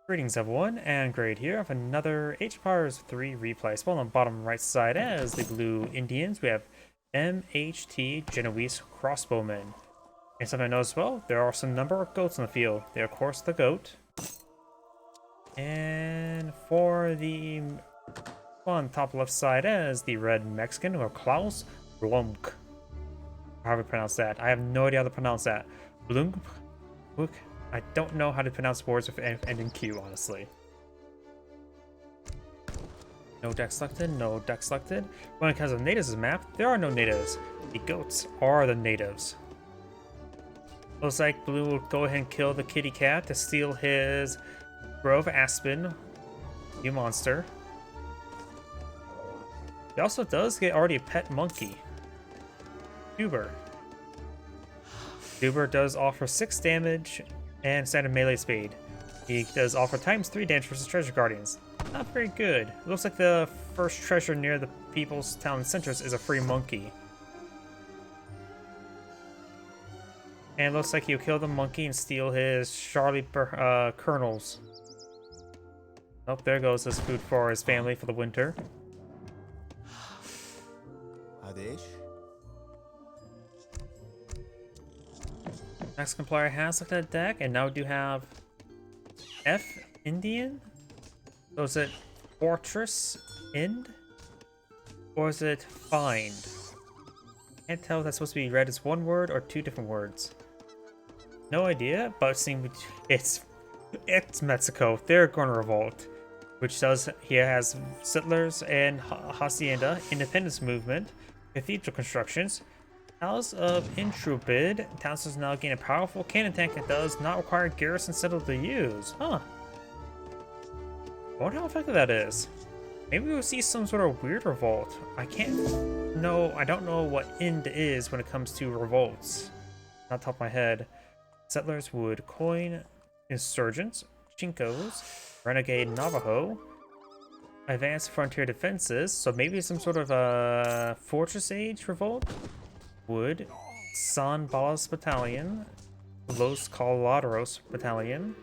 Greetings everyone, and Grade here of another Age of Empires 3 replay. Spawn on the bottom right side as the blue Indians, we have MHT Genoese Crossbowman. And something I noticed as well, there are some number of goats on the field. They're of course the goat. And for the on top left side as the red Mexican, or Klaus, Blomq. How do we pronounce that? I have no idea how to pronounce that. Blomq? I don't know how to pronounce words with ending Q, honestly. No deck selected, no deck selected. When it comes to natives' map, there are no natives. The goats are the natives. Looks like Blue will go ahead and kill the kitty cat to steal his Grove Aspen, new monster. He also does get already a pet monkey. Duber. Duber does offer 6 damage and standard melee speed. He does offer ×3 damage versus treasure guardians. Not very good. It looks like the first treasure near the people's town centers is a free monkey. And it looks like he'll kill the monkey and steal his Charlie kernels. Oh, there goes his food for his family for the winter. Adesh? Mexican player has looked at the deck, and now we do have F Indian? So is it Fortress Ind? Or is it Find? Can't tell if that's supposed to be read as one word or 2 different words. No idea, but seeing it's Mexico. They're going to revolt. Which does, he has settlers and hacienda, independence movement, cathedral constructions, House of Intrepid. Towns does now gain a powerful cannon tank that does not require garrison settle to use. Huh. I wonder how effective that is. Maybe we'll see some sort of weird revolt. I don't know what Ind is when it comes to revolts. Not top of my head. Settlers would coin insurgents, Chinkos, renegade Navajo, advanced frontier defenses. So maybe some sort of a fortress age revolt. Wood, San Balas Battalion, Los Coladeros Battalion,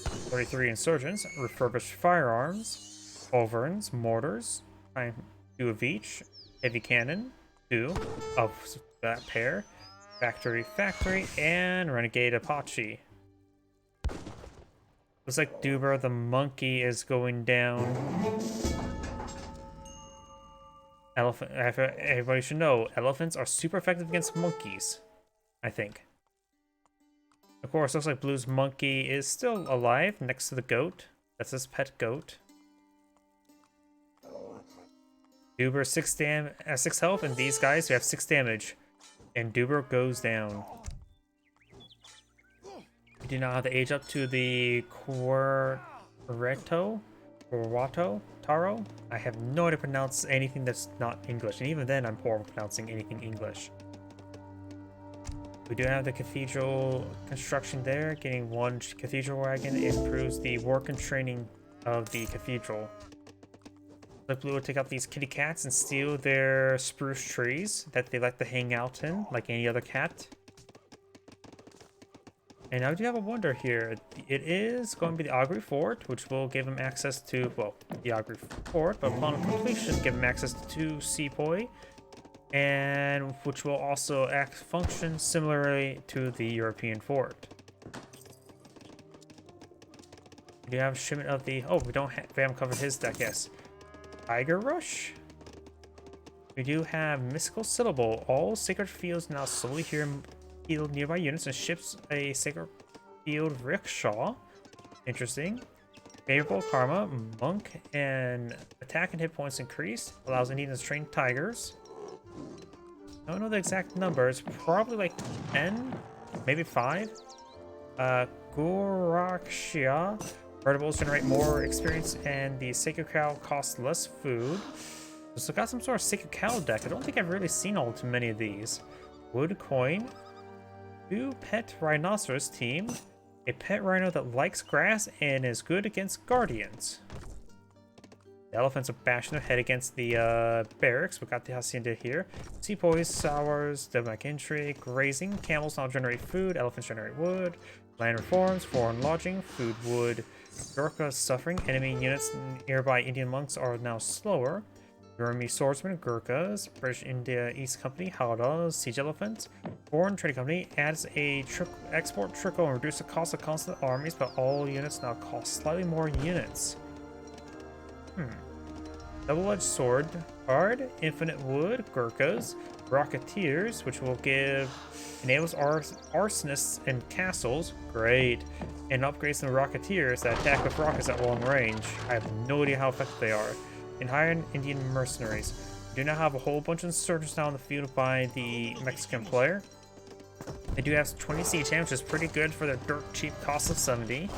33 insurgents, refurbished firearms, culverins, mortars, 2 of each, heavy cannon, 2 of that pair, factory, and renegade Apache. Looks like Duber the monkey is going down. Everybody should know, elephants are super effective against monkeys, I think. Of course, looks like Blue's monkey is still alive next to the goat. That's his pet goat. Duber 6 health, and these guys, we have 6 damage. And Duber goes down. We do not have to age up to the Quareto. Taro? I have no idea to pronounce anything that's not English, and even then I'm poor at pronouncing anything English. We do have the cathedral construction there. Getting 1 cathedral wagon improves the work and training of the cathedral. The Blue will take out these kitty cats and steal their spruce trees that they like to hang out in, like any other cat. And I do have a wonder here. It is going to be the Augury Fort, which will give him access to, well, the Augury Fort, but upon completion, give him access to Sepoy, and which will also function similarly to the European Fort. We do have a shipment of the, we haven't covered his deck, yes. Tiger Rush? We do have Mystical Syllable. All sacred fields now slowly heal nearby units and ships a sacred field rickshaw. Interesting. Favorable karma, monk, and attack and hit points increased. Allows Indians to train tigers. I don't know the exact numbers. Probably like 10, maybe 5. Gorakshia. Vertibles generate more experience, and the sacred cow costs less food. So got some sort of sacred cow deck. I don't think I've really seen all too many of these. Wood coin. 2 pet rhinoceros team, a pet rhino that likes grass and is good against guardians. The elephants are bashing their head against the barracks. We got the hacienda here. Sepoys, sours, diplomatic intrigue, grazing. Camels now generate food. Elephants generate wood. Land reforms, foreign lodging, food, wood. Gurkha suffering. Enemy units nearby Indian monks are now slower. Burmese swordsmen, Gurkhas. British India East Company, Howdah, siege elephants. Foreign trading company adds a export trickle and reduce the cost of constant armies, but all units now cost slightly more units. Double-edged sword card, infinite wood, Gurkhas, rocketeers, which will give enables arsonists and castles, great, and upgrades the rocketeers that attack with rockets at long range. I have no idea how effective they are. And hired Indian mercenaries. We do now have a whole bunch of insurgents now in the field by the Mexican player. They do have 20 siege damage, which is pretty good for their dirt cheap cost of 70.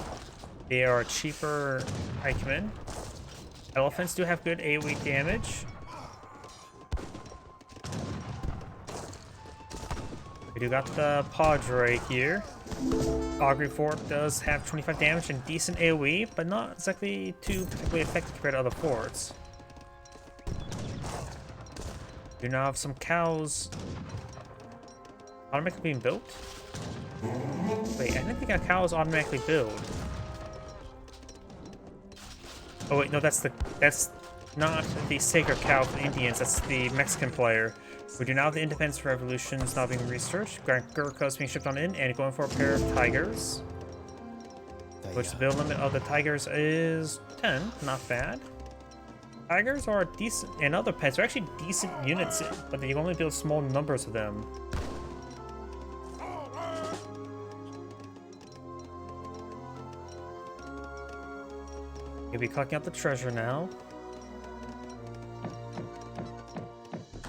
They are cheaper pikemen. Elephants do have good AoE damage. We do got the Padre here. Augury Fort does have 25 damage and decent AoE, but not exactly too particularly effective compared to other forts. Do now have some cows automatically being built. Wait, I didn't think a cow is automatically built. Oh wait, no, that's not the sacred cow for the Indians. That's the Mexican player. We do now have the Independence Revolutions now being researched. Gurkhas being shipped on in and going for a pair of tigers. Which the build limit of the tigers is 10. Not bad. Tigers are decent, and other pets are actually decent units, but you only build small numbers of them. You'll be collecting out the treasure now.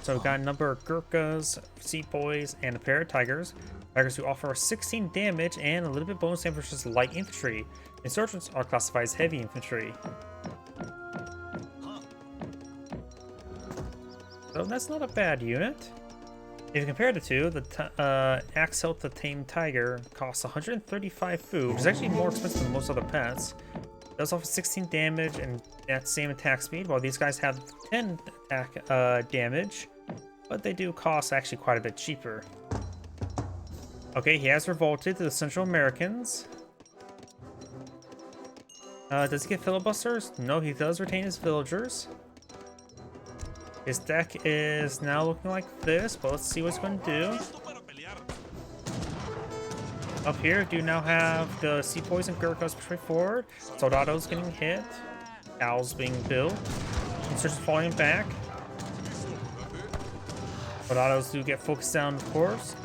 So we've got a number of Gurkhas, sepoys, and a pair of tigers. Tigers who offer 16 damage and a little bit bonus damage versus light infantry. Insurgents are classified as heavy infantry. So that's not a bad unit. If you compare the two, the Axel the Tame Tiger costs 135 food, which is actually more expensive than most other pets. It does offer 16 damage and that same attack speed, while these guys have 10 attack damage, but they do cost actually quite a bit cheaper. Okay, he has revolted to the Central Americans. Does he get filibusters? No, he does retain his villagers. His deck is now looking like this, but let's see what it's going to do. Up here, do now have the sepoys and Gurkhas pushing forward. Soldados getting hit. Cows being built. Insurgents falling back. Soldados do get focused down, of course.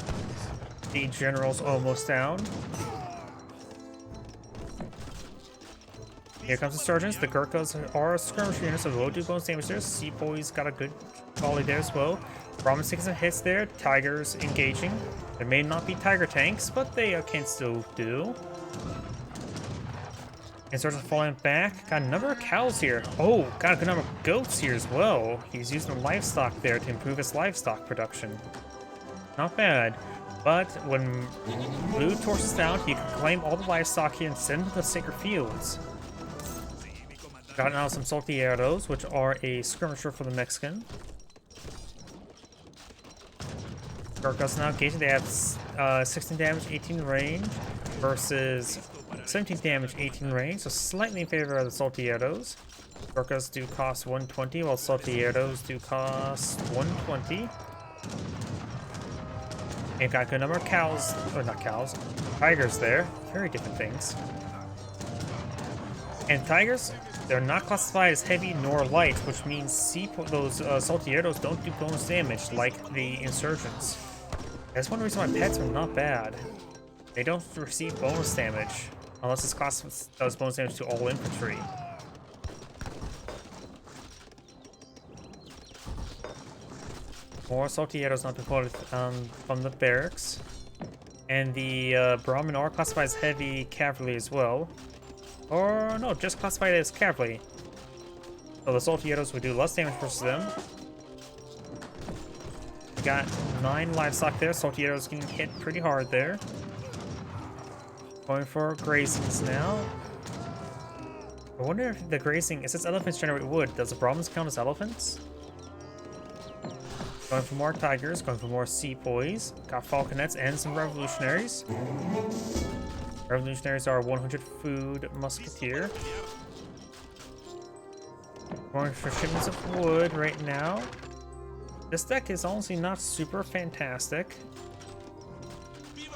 The general's almost down. Here comes the sergeants. The Gurkhas are skirmish units, so they will do bonus damage there. Sepoys got a good volley there as well. Brahmins taking some hits there. Tigers engaging. There may not be tiger tanks, but they can still do. Insurgents falling back. Got a number of cows here. Oh, got a good number of goats here as well. He's using the livestock there to improve his livestock production. Not bad. But when blue torches down, he can claim all the livestock here and send them to the sacred fields. Got now some Saltieros, which are a skirmisher for the Mexican. Gurkhas now engaging. They have 16 damage, 18 range, versus 17 damage, 18 range, so slightly in favor of the Saltieros. Gurkhas do cost 120, while Saltieros do cost 120. And got a good number of cows, or not cows, tigers there. Very different things. And tigers, they're not classified as heavy nor light, which means those Saltieros don't do bonus damage like the insurgents. That's one reason why pets are not bad. They don't receive bonus damage unless this class does bonus damage to all infantry. More Saltieros not deployed from the barracks. And the Brahmin are classified as heavy cavalry as well. Or no, just classified as cavalry. So the Saltieros would do less damage versus them. We got 9 livestock there. Saltieros getting hit pretty hard there. Going for grazings now. I wonder if the grazing, it says elephants generate wood. Does the Brahmins count as elephants? Going for more tigers, going for more sepoys. Got falconets and some revolutionaries. Revolutionaries are 100 food musketeer. Going for shipments of wood right now. This deck is honestly not super fantastic.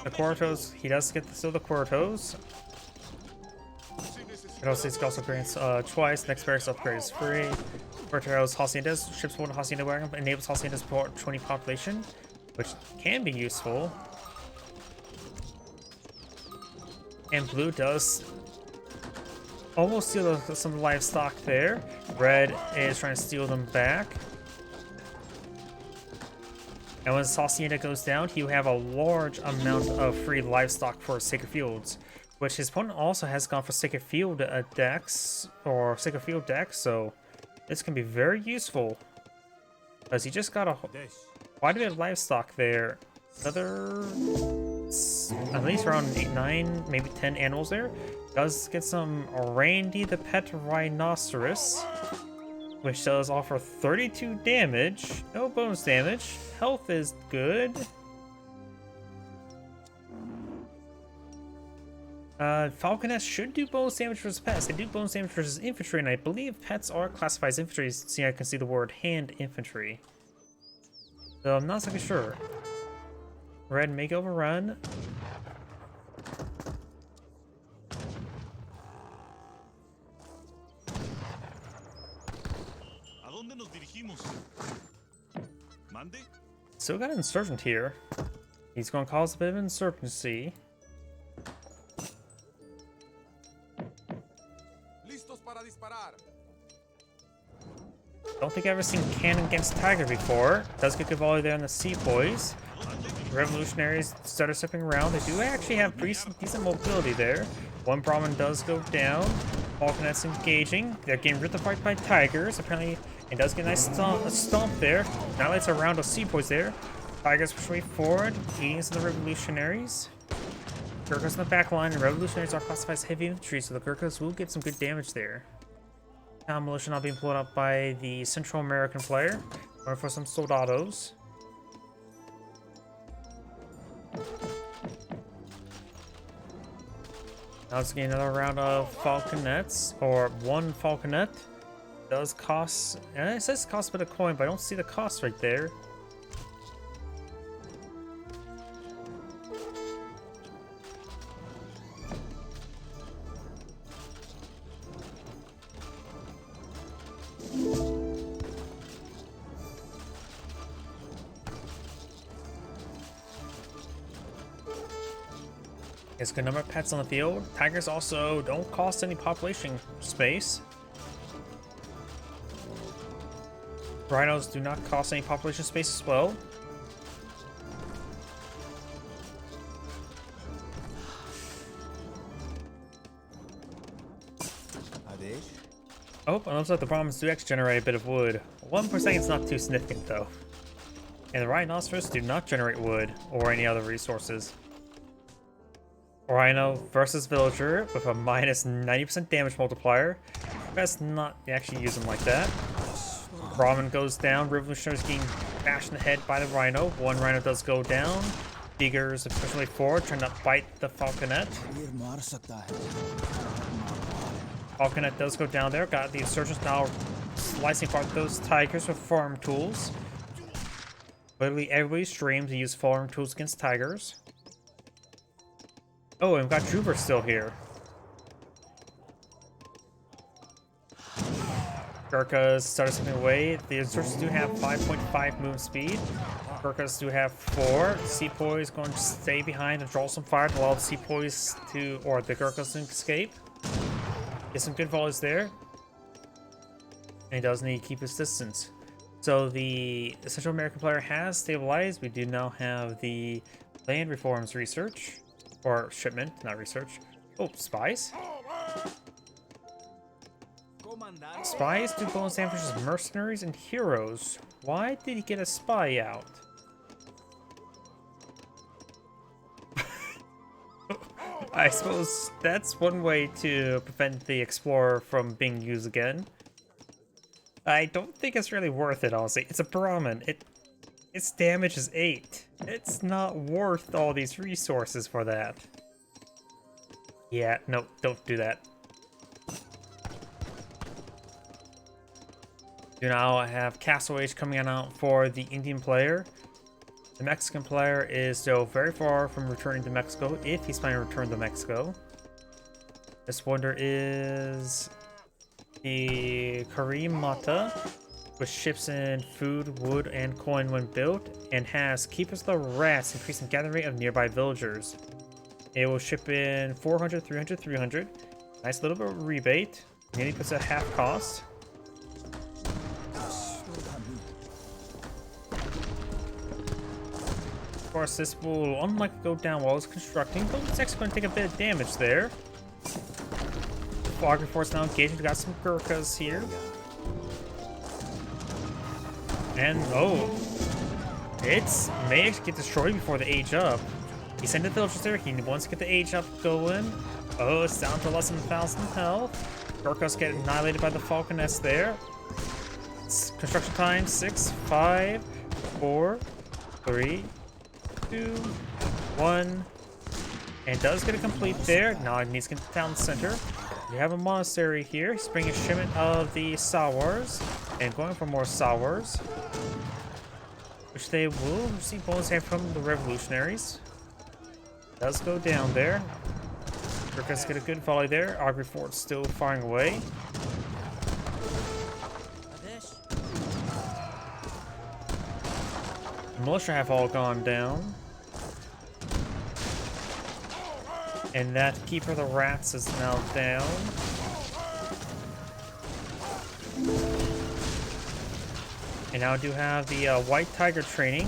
The Quartos, he does get still the Quartos. It also grants twice. Next barracks upgrade is free. Quartos Haciendas, ships one Hacienda wagon, enables Haciendas support 20 population, which can be useful. And blue does almost steal some livestock there. Red is trying to steal them back. And when Hacienda goes down, you have a large amount of free livestock for Sacred Fields, which his opponent also has gone for Sacred Field decks, or Sacred Field decks, so this can be very useful. Because he just got quite a bit of livestock there. Another, at least around 8, 9, maybe 10 animals there. Does get some Randy the Pet Rhinoceros, which does offer 32 damage, no bonus damage. Health is good. Falconess should do bonus damage versus pets. They do bonus damage versus infantry, and I believe pets are classified as infantry. See, I can see the word hand infantry. So I'm not exactly sure. Red make overrun. Still got an insurgent here. He's going to cause a bit of insurgency. Don't think I've ever seen cannon against Tiger before. Does get good volley there on the Sepoys. Revolutionaries started stepping around. They do actually have pretty decent mobility there. One Brahmin does go down. Falconets engaging. They're getting ripped apart by Tigers. Apparently, it does get a nice stomp there. Now it's a round of Sepoys there. Tigers push way forward, eating some of the Revolutionaries. Gurkhas in the back line, and Revolutionaries are classified as heavy infantry, so the Gurkhas will get some good damage there. Now militia not being pulled up by the Central American player. Going for some soldados. Now let's get another round of falconets, or one falconet. Does cost, and it says cost a bit of coin, but I don't see the cost right there. It's a good number of pets on the field. Tigers also don't cost any population space. Rhinos do not cost any population space as well. Oh, and looks like the Brahmins do actually generate a bit of wood. 1% is not too significant though. And the Rhinoceros do not generate wood or any other resources. Rhino versus Villager with a minus 90% damage multiplier. Best not actually use them like that. Brahmin goes down. Revolutionaries getting bashed in the head by the Rhino. One Rhino does go down. Tigers officially forward, trying to bite the Falconet. Falconet does go down there. Got the insurgents now slicing apart those Tigers with farm tools. Literally everybody streams to use farm tools against Tigers. Oh, and we've got Juber still here. Gurkhas started slipping away. The insurgents do have 5.5 move speed. Gurkhas do have 4. Sepoys going to stay behind and draw some fire to allow the Sepoys to, or the Gurkhas to escape. Get some good volleys there. And he does need to keep his distance. So the Central American player has stabilized. We do now have the land reforms research. Or shipment, not research. Oh, spies? Spies do bonus damage versus mercenaries and heroes. Why did he get a spy out? I suppose that's one way to prevent the Explorer from being used again. I don't think it's really worth it, honestly. It's a Brahmin. Its damage is 8. It's not worth all these resources for that. Yeah, no, don't do that. You now have Castle Age coming out for the Indian player. The Mexican player is still very far from returning to Mexico, if he's planning to return to Mexico. This wonder is the Kareem Mata, which ships in food, wood, and coin when built, and has Keepers of the Rats, increasing gathering rate of nearby villagers. It will ship in 400, 300, 300. Nice little bit of rebate. Nearly puts at half cost. Of course, this will unlikely go down while it's constructing, but it's actually going to take a bit of damage there. Fogger Force now engaging. We got some Gurkhas here. And, oh, it's may actually get destroyed before the age up. He sent the villagers there. He wants to get the age up going. Oh, it's down to less than 1,000 health. Gurkhas get annihilated by the Falconess there. It's construction time 6, 5, 4, 3, 2, 1. And does get a complete there. Now it needs to get to the town center. You have a monastery here. He's bringing a shipment of the Sawars and going for more Sawars, which they will receive bonus hand from the revolutionaries. Does go down there. Gurkhas get a good volley there. Augury Fort still firing away. The militia have all gone down. And that Keeper of the Rats is now down. And now I do have the White Tiger training,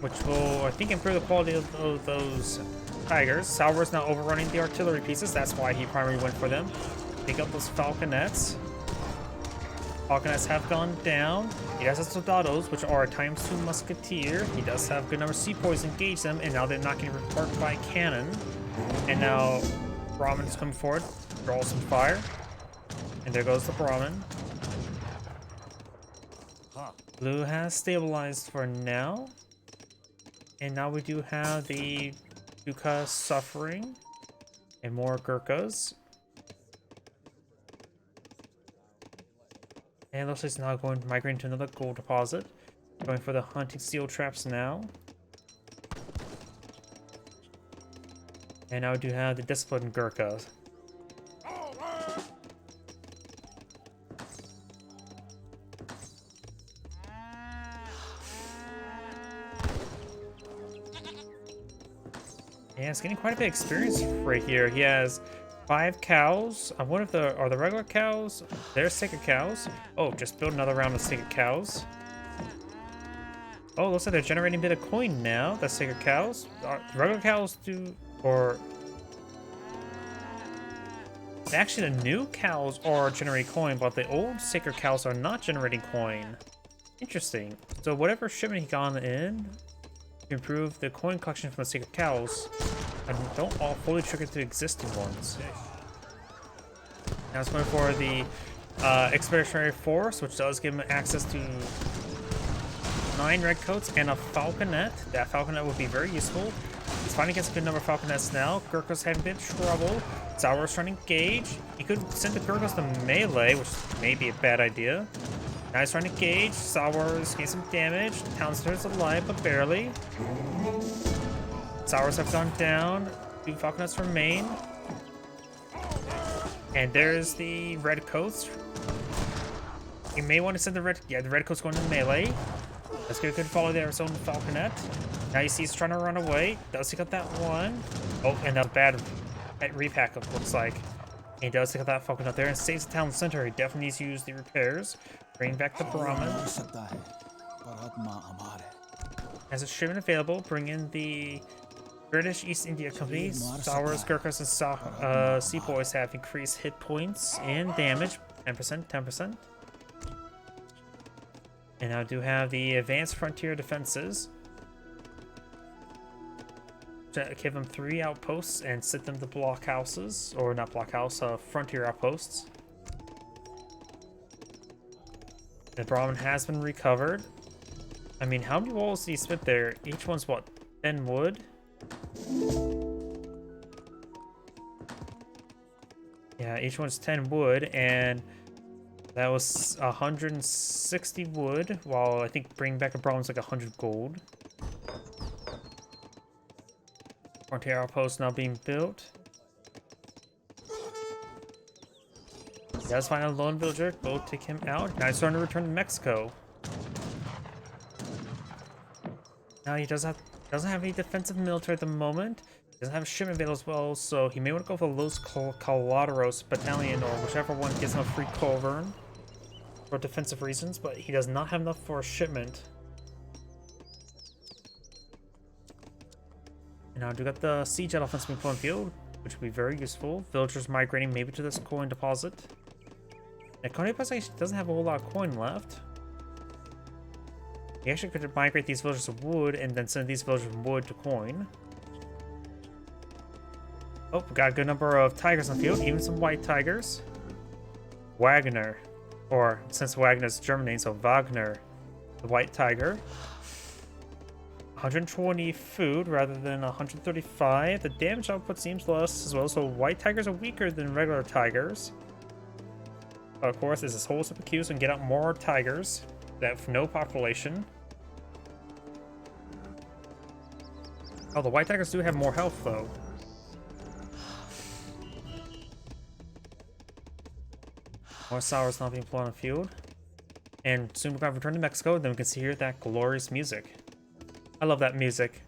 which will, I think, improve the quality of those tigers. Sauer's now overrunning the artillery pieces. That's why he primarily went for them. Pick up those falconets. Falconets have gone down. He does have soldados, which are a ×2 musketeer. He does have good number of sepoys engage them, and now they're not getting report by cannon. And now Brahmin is coming forward, draw some fire. And there goes the Brahmin. Blue has stabilized for now. And now we do have the Duka suffering and more Gurkhas. And it looks like it's now going to migrate to another gold deposit. Going for the hunting steel traps now. And now we do have the disciplined Gurkhas. Yeah, it's getting quite a bit of experience right here. He has 5 cows. I wonder if are the regular cows? They're sacred cows. Oh, just build another round of sacred cows. Oh, looks like they're generating a bit of coin now. The sacred cows. The regular cows do, or actually the new cows are generating coin, but the old sacred cows are not generating coin. Interesting. So whatever shipment he got in to improve the coin collection from the sacred cows, and don't all fully trigger to existing ones. Now it's going for the Expeditionary Force, which does give him access to 9 redcoats and a falconet. That falconet would be very useful. He's fighting against a good number of falconets now. Gurkhas having a bit of trouble. Sauer's trying to engage. He could send the Gurkhas to melee, which may be a bad idea. Now he's trying to engage. Sauer's getting some damage. Town center's alive, but barely. Sauers have gone down. 2 falconets remain. And there's the redcoats. You may want to send the redcoats going to melee. Let's get a good follow there, his own falconet. Now you see he's trying to run away. Does take out that one. Oh, and that's a bad repack, it looks like. And he does take out that falconet there and saves the town center. He definitely needs to use the repairs. Bring back the Brahmin. As a shipment available, bring in the British East India Company. Sauers, Gurkhas, and Sepoys have increased hit points and damage. 10%, 10%. And now do have the Advanced Frontier Defenses. Give them 3 outposts and set them to blockhouses. Or not blockhouse, frontier outposts. The Brahmin has been recovered. I mean, how many walls do you spit there? Each one's what? 10 wood? Yeah, each one's 10 wood, and that was 160 wood, while I think bringing back a problem is like 100 gold. Frontier outpost now being built. He does find a lone villager. Go take him out. Now he's starting to return to Mexico. Now he doesn't have any defensive military at the moment. He doesn't have a shipment available as well, so he may want to go for the Los Coladeros battalion or whichever one gives him a free culverin for defensive reasons, but he does not have enough for a shipment. And now we got the siege elephants being put on field, which will be very useful. Villagers migrating maybe to this coin deposit. Now, coin deposit actually doesn't have a whole lot of coin left. He actually could migrate these villagers to wood and then send these villagers from wood to coin. Oh, we got a good number of tigers on the field, even some white tigers. Wagner, or since Wagner's German name, so Wagner, the white tiger. 120 food rather than 135. The damage output seems less as well, so white tigers are weaker than regular tigers. But of course, there's this whole set of queues and get out more tigers that have no population. Oh, the white tigers do have more health though. More sours now being put on the field. And soon we're going to return to Mexico, and then we can see here that glorious music. I love that music.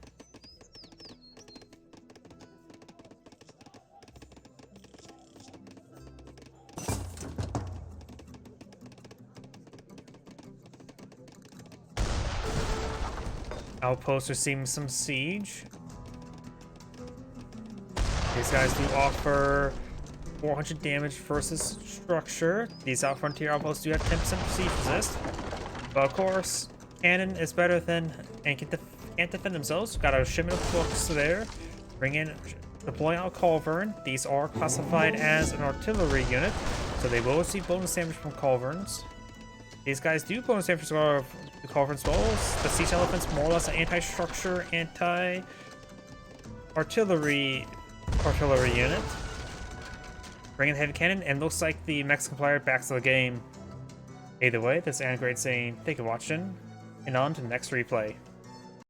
Outposts receiving some siege. These guys do offer 400 damage versus structure. These out frontier outposts do have 10% siege resist. But of course, cannon is better than and can't defend themselves. Got a shipment of books there. Deploying out culverin. These are classified as an artillery unit, so they will receive bonus damage from culverins. These guys do bonus damage from the culverins as well. The siege elephants more or less an anti-structure, anti-artillery unit. Bringing the heavy cannon, and looks like the Mexican player backs to the game. Either way, this is Anagrade saying thank you for watching, and on to the next replay.